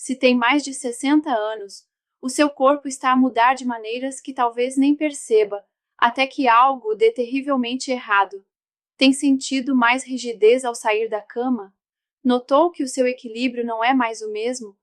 Se tem mais de 60 anos, o seu corpo está a mudar de maneiras que talvez nem perceba, até que algo dê terrivelmente errado. Tem sentido mais rigidez ao sair da cama? Notou que o seu equilíbrio não é mais o mesmo?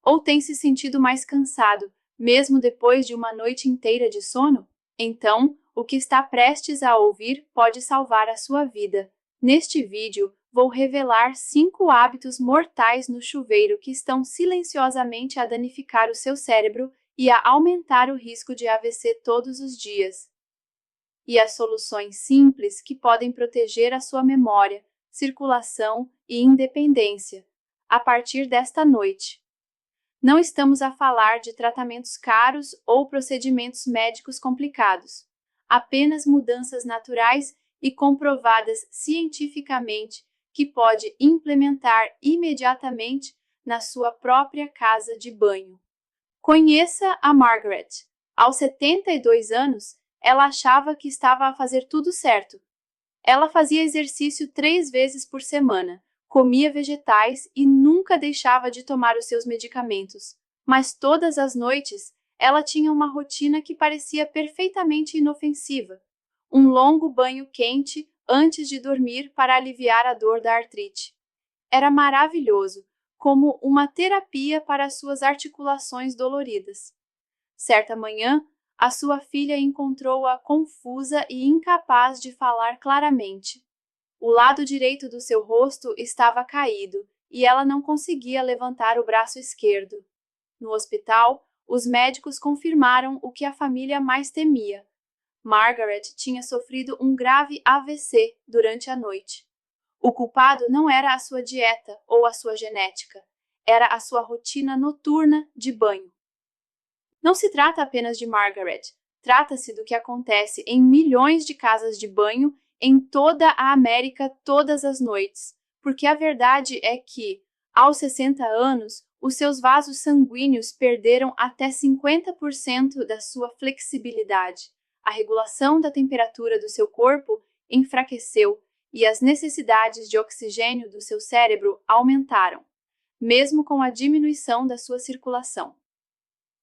Ou tem se sentido mais cansado, mesmo depois de uma noite inteira de sono? Então, o que está prestes a ouvir pode salvar a sua vida. Neste vídeo, vou revelar 5 hábitos mortais no chuveiro que estão silenciosamente a danificar o seu cérebro e a aumentar o risco de AVC todos os dias. E as soluções simples que podem proteger a sua memória, circulação e independência a partir desta noite. Não estamos a falar de tratamentos caros ou procedimentos médicos complicados. Apenas mudanças naturais e comprovadas cientificamente que pode implementar imediatamente na sua própria casa de banho. Conheça a Margaret. Aos 72 anos, ela achava que estava a fazer tudo certo. Ela fazia exercício 3 vezes por semana, comia vegetais e nunca deixava de tomar os seus medicamentos. Mas todas as noites, ela tinha uma rotina que parecia perfeitamente inofensiva. Um longo banho quente antes de dormir para aliviar a dor da artrite. Era maravilhoso, como uma terapia para suas articulações doloridas. Certa manhã, a sua filha encontrou-a confusa e incapaz de falar claramente. O lado direito do seu rosto estava caído e ela não conseguia levantar o braço esquerdo. No hospital, os médicos confirmaram o que a família mais temia. Margaret tinha sofrido um grave AVC durante a noite. O culpado não era a sua dieta ou a sua genética, era a sua rotina noturna de banho. Não se trata apenas de Margaret, trata-se do que acontece em milhões de casas de banho em toda a América todas as noites, porque a verdade é que, aos 60 anos, os seus vasos sanguíneos perderam até 50% da sua flexibilidade. A regulação da temperatura do seu corpo enfraqueceu e as necessidades de oxigênio do seu cérebro aumentaram, mesmo com a diminuição da sua circulação.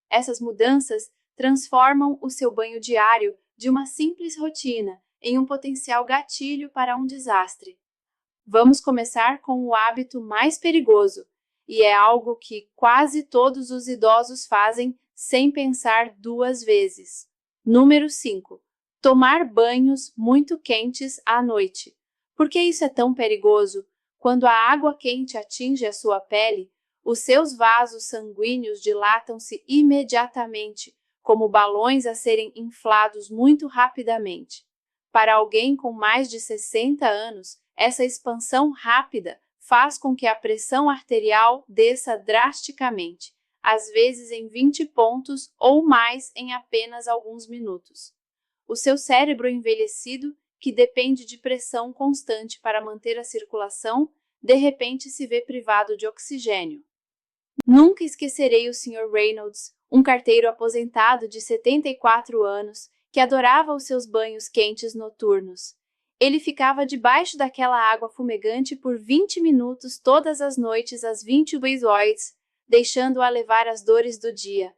Essas mudanças transformam o seu banho diário de uma simples rotina em um potencial gatilho para um desastre. Vamos começar com o hábito mais perigoso, e é algo que quase todos os idosos fazem sem pensar 2 vezes. Número 5. Tomar banhos muito quentes à noite. Por que isso é tão perigoso? Quando a água quente atinge a sua pele, os seus vasos sanguíneos dilatam-se imediatamente, como balões a serem inflados muito rapidamente. Para alguém com mais de 60 anos, essa expansão rápida faz com que a pressão arterial desça drasticamente, às vezes em 20 pontos ou mais em apenas alguns minutos. O seu cérebro envelhecido, que depende de pressão constante para manter a circulação, de repente se vê privado de oxigênio. Nunca esquecerei o Sr. Reynolds, um carteiro aposentado de 74 anos, que adorava os seus banhos quentes noturnos. Ele ficava debaixo daquela água fumegante por 20 minutos todas as noites às 22 horas, deixando-a levar as dores do dia.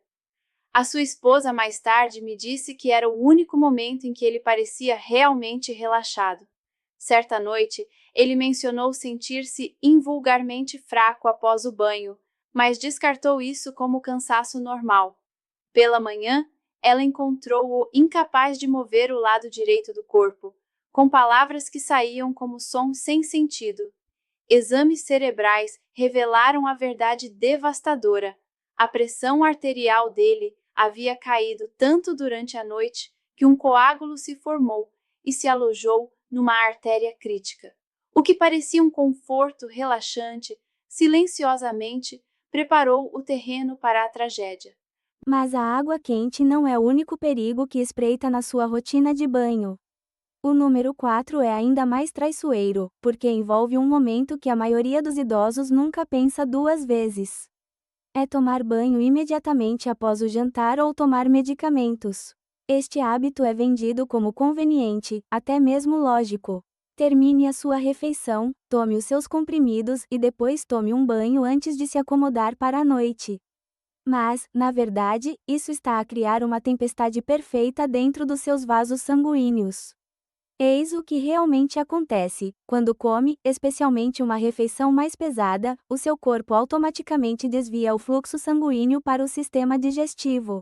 A sua esposa mais tarde me disse que era o único momento em que ele parecia realmente relaxado. Certa noite, ele mencionou sentir-se invulgarmente fraco após o banho, mas descartou isso como cansaço normal. Pela manhã, ela encontrou-o incapaz de mover o lado direito do corpo, com palavras que saíam como sons sem sentido. Exames cerebrais revelaram a verdade devastadora. A pressão arterial dele havia caído tanto durante a noite que um coágulo se formou e se alojou numa artéria crítica. O que parecia um conforto relaxante, silenciosamente, preparou o terreno para a tragédia. Mas a água quente não é o único perigo que espreita na sua rotina de banho. O número 4 é ainda mais traiçoeiro, porque envolve um momento que a maioria dos idosos nunca pensa 2 vezes. É tomar banho imediatamente após o jantar ou tomar medicamentos. Este hábito é vendido como conveniente, até mesmo lógico. Termine a sua refeição, tome os seus comprimidos e depois tome um banho antes de se acomodar para a noite. Mas, na verdade, isso está a criar uma tempestade perfeita dentro dos seus vasos sanguíneos. Eis o que realmente acontece: quando come, especialmente uma refeição mais pesada, o seu corpo automaticamente desvia o fluxo sanguíneo para o sistema digestivo.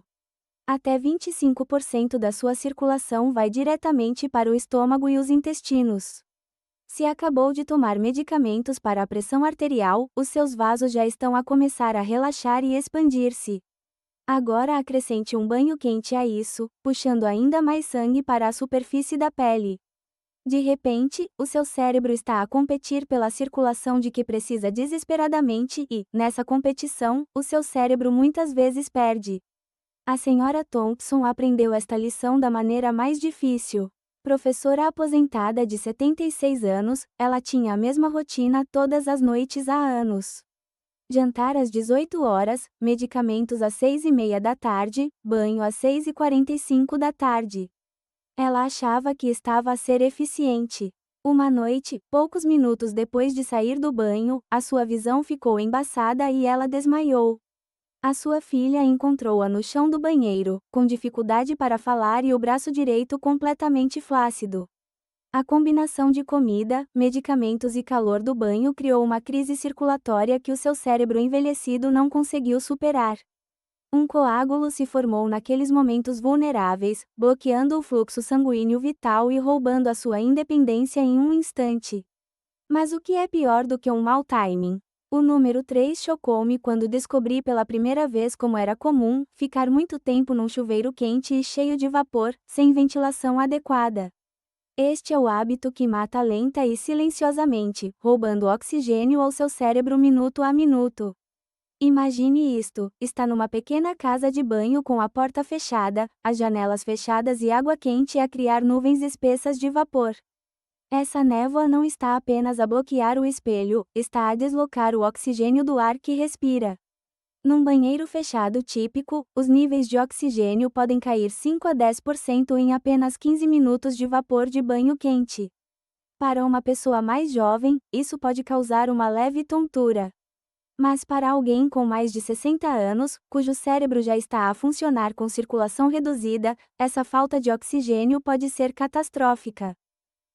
Até 25% da sua circulação vai diretamente para o estômago e os intestinos. Se acabou de tomar medicamentos para a pressão arterial, os seus vasos já estão a começar a relaxar e expandir-se. Agora acrescente um banho quente a isso, puxando ainda mais sangue para a superfície da pele. De repente, o seu cérebro está a competir pela circulação de que precisa desesperadamente e, nessa competição, o seu cérebro muitas vezes perde. A senhora Thompson aprendeu esta lição da maneira mais difícil. Professora aposentada de 76 anos, ela tinha a mesma rotina todas as noites há anos. Jantar às 18 horas, medicamentos às 6:30 da tarde, banho às 6:45 da tarde. Ela achava que estava a ser eficiente. Uma noite, poucos minutos depois de sair do banho, a sua visão ficou embaçada e ela desmaiou. A sua filha encontrou-a no chão do banheiro, com dificuldade para falar e o braço direito completamente flácido. A combinação de comida, medicamentos e calor do banho criou uma crise circulatória que o seu cérebro envelhecido não conseguiu superar. Um coágulo se formou naqueles momentos vulneráveis, bloqueando o fluxo sanguíneo vital e roubando a sua independência em um instante. Mas o que é pior do que um mau timing? O número 3 chocou-me quando descobri pela primeira vez como era comum ficar muito tempo num chuveiro quente e cheio de vapor, sem ventilação adequada. Este é o hábito que mata lenta e silenciosamente, roubando oxigênio ao seu cérebro minuto a minuto. Imagine isto: está numa pequena casa de banho com a porta fechada, as janelas fechadas e água quente a criar nuvens espessas de vapor. Essa névoa não está apenas a bloquear o espelho, está a deslocar o oxigênio do ar que respira. Num banheiro fechado típico, os níveis de oxigênio podem cair 5 a 10% em apenas 15 minutos de vapor de banho quente. Para uma pessoa mais jovem, isso pode causar uma leve tontura. Mas para alguém com mais de 60 anos, cujo cérebro já está a funcionar com circulação reduzida, essa falta de oxigênio pode ser catastrófica.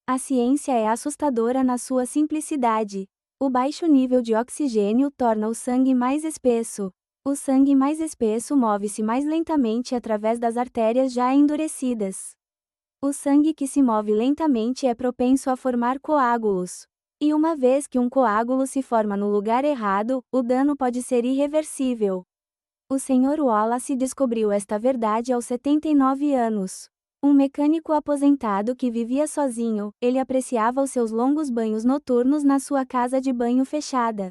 A ciência é assustadora na sua simplicidade. O baixo nível de oxigênio torna o sangue mais espesso. O sangue mais espesso move-se mais lentamente através das artérias já endurecidas. O sangue que se move lentamente é propenso a formar coágulos. E uma vez que um coágulo se forma no lugar errado, o dano pode ser irreversível. O Sr. Wallace descobriu esta verdade aos 79 anos. Um mecânico aposentado que vivia sozinho, ele apreciava os seus longos banhos noturnos na sua casa de banho fechada.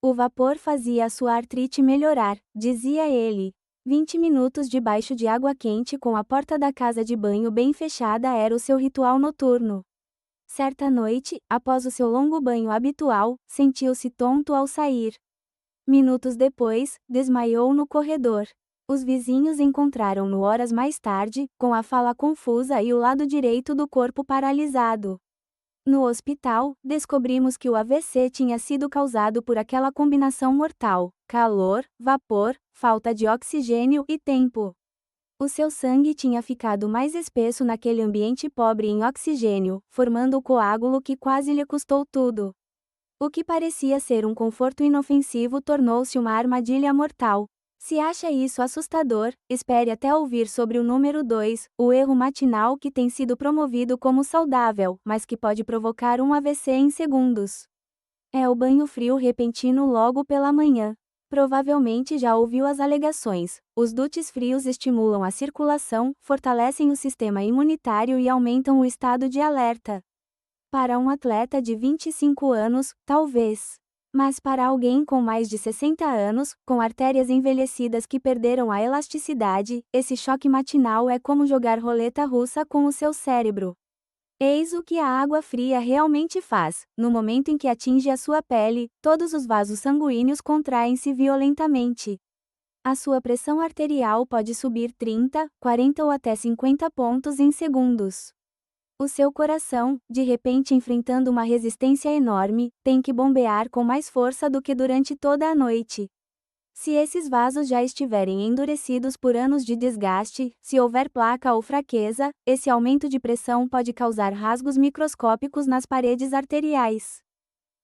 O vapor fazia a sua artrite melhorar, dizia ele. 20 minutos debaixo de água quente com a porta da casa de banho bem fechada era o seu ritual noturno. Certa noite, após o seu longo banho habitual, sentiu-se tonto ao sair. Minutos depois, desmaiou no corredor. Os vizinhos encontraram-no horas mais tarde, com a fala confusa e o lado direito do corpo paralisado. No hospital, descobrimos que o AVC tinha sido causado por aquela combinação mortal: calor, vapor, falta de oxigênio e tempo. O seu sangue tinha ficado mais espesso naquele ambiente pobre em oxigênio, formando o coágulo que quase lhe custou tudo. O que parecia ser um conforto inofensivo tornou-se uma armadilha mortal. Se acha isso assustador, espere até ouvir sobre o número 2, o erro matinal que tem sido promovido como saudável, mas que pode provocar um AVC em segundos. É o banho frio repentino logo pela manhã. Provavelmente já ouviu as alegações: os duches frios estimulam a circulação, fortalecem o sistema imunitário e aumentam o estado de alerta. Para um atleta de 25 anos, talvez. Mas para alguém com mais de 60 anos, com artérias envelhecidas que perderam a elasticidade, esse choque matinal é como jogar roleta russa com o seu cérebro. Eis o que a água fria realmente faz: no momento em que atinge a sua pele, todos os vasos sanguíneos contraem-se violentamente. A sua pressão arterial pode subir 30, 40 ou até 50 pontos em segundos. O seu coração, de repente enfrentando uma resistência enorme, tem que bombear com mais força do que durante toda a noite. Se esses vasos já estiverem endurecidos por anos de desgaste, se houver placa ou fraqueza, esse aumento de pressão pode causar rasgos microscópicos nas paredes arteriais.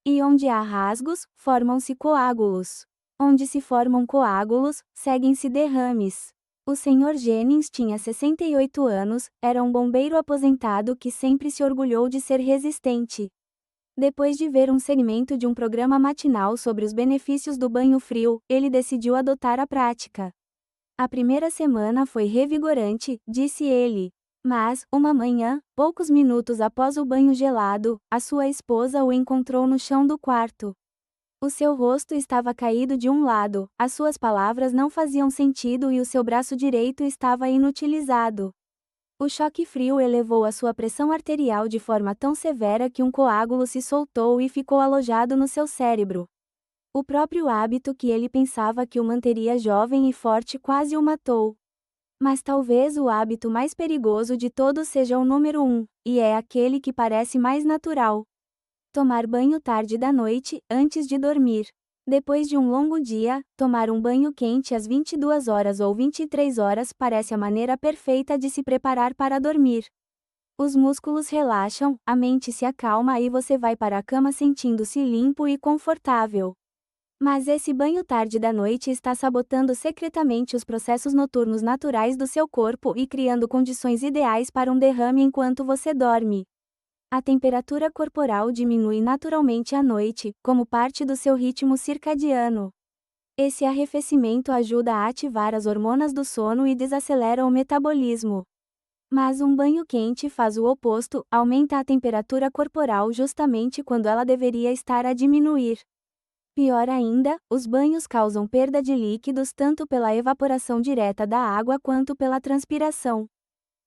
E onde há rasgos, formam-se coágulos. Onde se formam coágulos, seguem-se derrames. O Sr. Jennings tinha 68 anos, era um bombeiro aposentado que sempre se orgulhou de ser resistente. Depois de ver um segmento de um programa matinal sobre os benefícios do banho frio, ele decidiu adotar a prática. A primeira semana foi revigorante, disse ele. Mas, uma manhã, poucos minutos após o banho gelado, a sua esposa o encontrou no chão do quarto. O seu rosto estava caído de um lado, as suas palavras não faziam sentido e o seu braço direito estava inutilizado. O choque frio elevou a sua pressão arterial de forma tão severa que um coágulo se soltou e ficou alojado no seu cérebro. O próprio hábito que ele pensava que o manteria jovem e forte quase o matou. Mas talvez o hábito mais perigoso de todos seja o número 1, e é aquele que parece mais natural. Tomar banho tarde da noite, antes de dormir. Depois de um longo dia, tomar um banho quente às 22 horas ou 23 horas parece a maneira perfeita de se preparar para dormir. Os músculos relaxam, a mente se acalma e você vai para a cama sentindo-se limpo e confortável. Mas esse banho tarde da noite está sabotando secretamente os processos noturnos naturais do seu corpo e criando condições ideais para um derrame enquanto você dorme. A temperatura corporal diminui naturalmente à noite, como parte do seu ritmo circadiano. Esse arrefecimento ajuda a ativar as hormonas do sono e desacelera o metabolismo. Mas um banho quente faz o oposto, aumenta a temperatura corporal justamente quando ela deveria estar a diminuir. Pior ainda, os banhos causam perda de líquidos tanto pela evaporação direta da água quanto pela transpiração.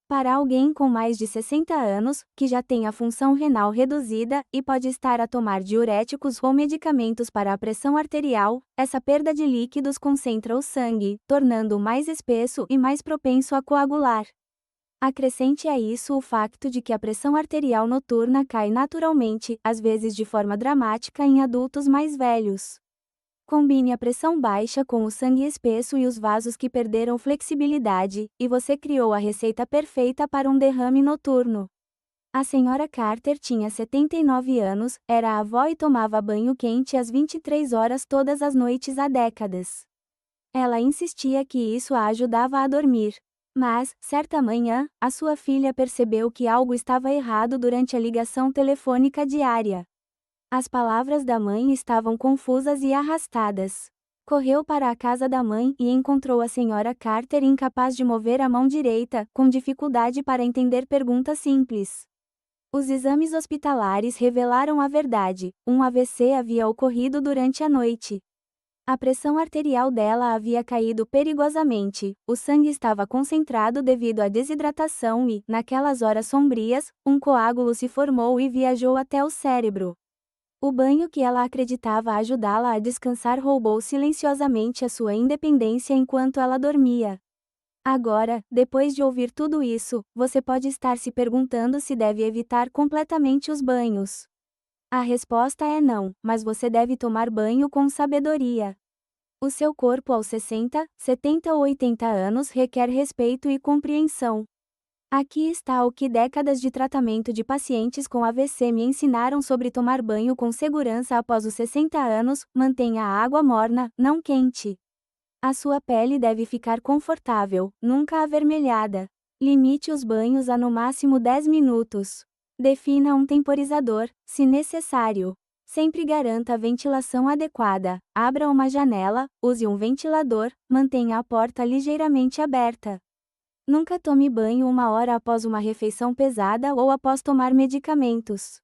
Para alguém com mais de 60 anos, que já tem a função renal reduzida e pode estar a tomar diuréticos ou medicamentos para a pressão arterial, essa perda de líquidos concentra o sangue, tornando-o mais espesso e mais propenso a coagular. Acrescente a isso o facto de que a pressão arterial noturna cai naturalmente, às vezes de forma dramática em adultos mais velhos. Combine a pressão baixa com o sangue espesso e os vasos que perderam flexibilidade, e você criou a receita perfeita para um derrame noturno. A senhora Carter tinha 79 anos, era avó e tomava banho quente às 23 horas todas as noites há décadas. Ela insistia que isso a ajudava a dormir. Mas, certa manhã, a sua filha percebeu que algo estava errado durante a ligação telefônica diária. As palavras da mãe estavam confusas e arrastadas. Correu para a casa da mãe e encontrou a senhora Carter incapaz de mover a mão direita, com dificuldade para entender perguntas simples. Os exames hospitalares revelaram a verdade: um AVC havia ocorrido durante a noite. A pressão arterial dela havia caído perigosamente, o sangue estava concentrado devido à desidratação e, naquelas horas sombrias, um coágulo se formou e viajou até o cérebro. O banho que ela acreditava ajudá-la a descansar roubou silenciosamente a sua independência enquanto ela dormia. Agora, depois de ouvir tudo isso, você pode estar se perguntando se deve evitar completamente os banhos. A resposta é não, mas você deve tomar banho com sabedoria. O seu corpo aos 60, 70 ou 80 anos requer respeito e compreensão. Aqui está o que décadas de tratamento de pacientes com AVC me ensinaram sobre tomar banho com segurança após os 60 anos: mantenha a água morna, não quente. A sua pele deve ficar confortável, nunca avermelhada. Limite os banhos a no máximo 10 minutos. Defina um temporizador, se necessário. Sempre garanta a ventilação adequada. Abra uma janela, use um ventilador, mantenha a porta ligeiramente aberta. Nunca tome banho 1 hora após uma refeição pesada ou após tomar medicamentos.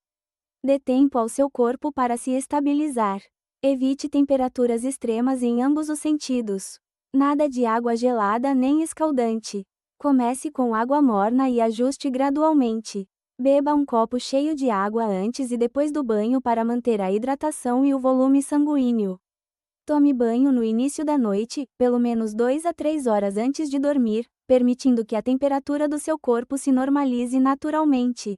Dê tempo ao seu corpo para se estabilizar. Evite temperaturas extremas em ambos os sentidos. Nada de água gelada nem escaldante. Comece com água morna e ajuste gradualmente. Beba um copo cheio de água antes e depois do banho para manter a hidratação e o volume sanguíneo. Tome banho no início da noite, pelo menos 2 a 3 horas antes de dormir, permitindo que a temperatura do seu corpo se normalize naturalmente.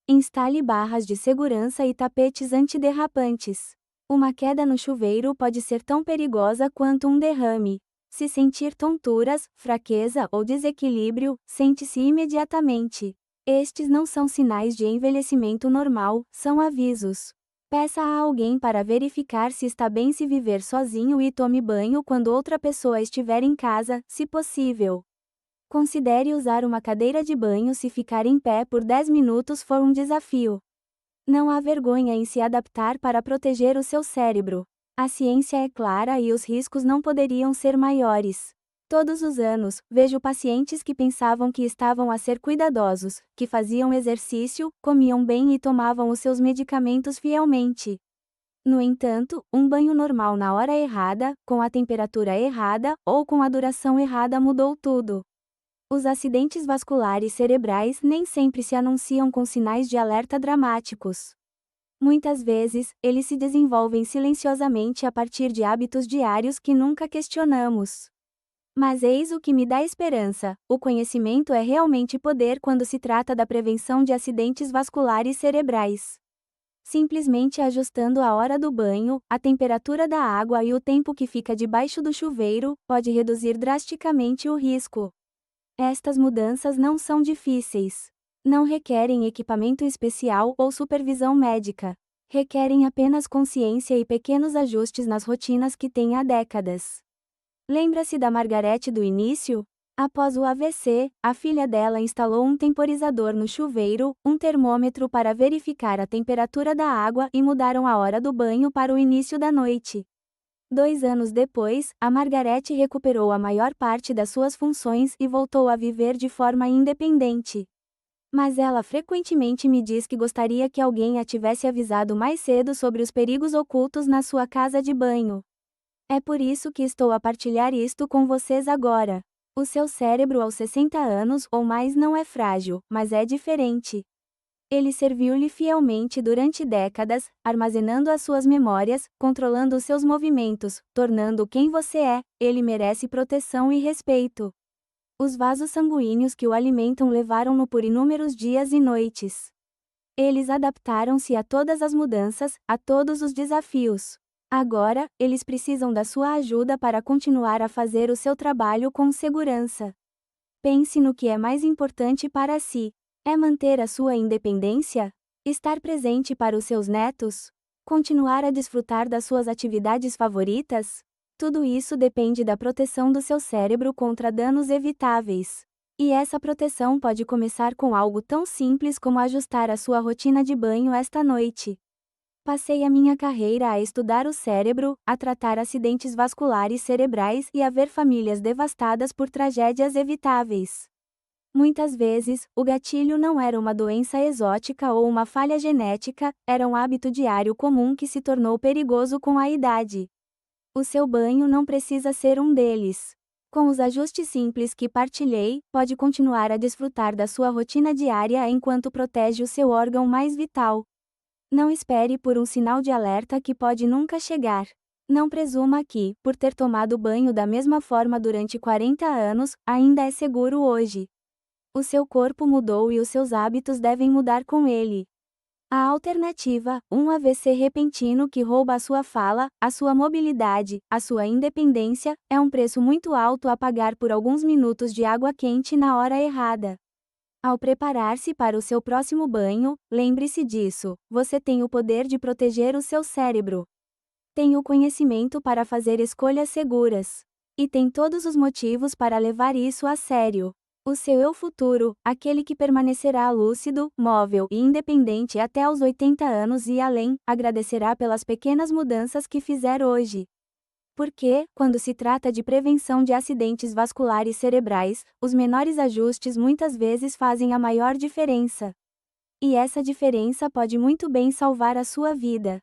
Instale barras de segurança e tapetes antiderrapantes. Uma queda no chuveiro pode ser tão perigosa quanto um derrame. Se sentir tonturas, fraqueza ou desequilíbrio, sente-se imediatamente. Estes não são sinais de envelhecimento normal, são avisos. Peça a alguém para verificar se está bem se viver sozinho e tome banho quando outra pessoa estiver em casa, se possível. Considere usar uma cadeira de banho se ficar em pé por 10 minutos for um desafio. Não há vergonha em se adaptar para proteger o seu cérebro. A ciência é clara e os riscos não poderiam ser maiores. Todos os anos, vejo pacientes que pensavam que estavam a ser cuidadosos, que faziam exercício, comiam bem e tomavam os seus medicamentos fielmente. No entanto, um banho normal na hora errada, com a temperatura errada, ou com a duração errada mudou tudo. Os acidentes vasculares cerebrais nem sempre se anunciam com sinais de alerta dramáticos. Muitas vezes, eles se desenvolvem silenciosamente a partir de hábitos diários que nunca questionamos. Mas eis o que me dá esperança: o conhecimento é realmente poder quando se trata da prevenção de acidentes vasculares cerebrais. Simplesmente ajustando a hora do banho, a temperatura da água e o tempo que fica debaixo do chuveiro, pode reduzir drasticamente o risco. Estas mudanças não são difíceis. Não requerem equipamento especial ou supervisão médica. Requerem apenas consciência e pequenos ajustes nas rotinas que tem há décadas. Lembra-se da Margarete do início? Após o AVC, a filha dela instalou um temporizador no chuveiro, um termômetro para verificar a temperatura da água e mudaram a hora do banho para o início da noite. 2 anos depois, a Margarete recuperou a maior parte das suas funções e voltou a viver de forma independente. Mas ela frequentemente me diz que gostaria que alguém a tivesse avisado mais cedo sobre os perigos ocultos na sua casa de banho. É por isso que estou a partilhar isto com vocês agora. O seu cérebro aos 60 anos ou mais não é frágil, mas é diferente. Ele serviu-lhe fielmente durante décadas, armazenando as suas memórias, controlando os seus movimentos, tornando quem você é. Ele merece proteção e respeito. Os vasos sanguíneos que o alimentam levaram-no por inúmeros dias e noites. Eles adaptaram-se a todas as mudanças, a todos os desafios. Agora, eles precisam da sua ajuda para continuar a fazer o seu trabalho com segurança. Pense no que é mais importante para si. É manter a sua independência? Estar presente para os seus netos? Continuar a desfrutar das suas atividades favoritas? Tudo isso depende da proteção do seu cérebro contra danos evitáveis. E essa proteção pode começar com algo tão simples como ajustar a sua rotina de banho esta noite. Passei a minha carreira a estudar o cérebro, a tratar acidentes vasculares cerebrais e a ver famílias devastadas por tragédias evitáveis. Muitas vezes, o gatilho não era uma doença exótica ou uma falha genética, era um hábito diário comum que se tornou perigoso com a idade. O seu banho não precisa ser um deles. Com os ajustes simples que partilhei, pode continuar a desfrutar da sua rotina diária enquanto protege o seu órgão mais vital. Não espere por um sinal de alerta que pode nunca chegar. Não presuma que, por ter tomado banho da mesma forma durante 40 anos, ainda é seguro hoje. O seu corpo mudou e os seus hábitos devem mudar com ele. A alternativa, um AVC repentino que rouba a sua fala, a sua mobilidade, a sua independência, é um preço muito alto a pagar por alguns minutos de água quente na hora errada. Ao preparar-se para o seu próximo banho, lembre-se disso: você tem o poder de proteger o seu cérebro. Tem o conhecimento para fazer escolhas seguras. E tem todos os motivos para levar isso a sério. O seu eu futuro, aquele que permanecerá lúcido, móvel e independente até aos 80 anos e além, agradecerá pelas pequenas mudanças que fizer hoje. Porque, quando se trata de prevenção de acidentes vasculares cerebrais, os menores ajustes muitas vezes fazem a maior diferença. E essa diferença pode muito bem salvar a sua vida.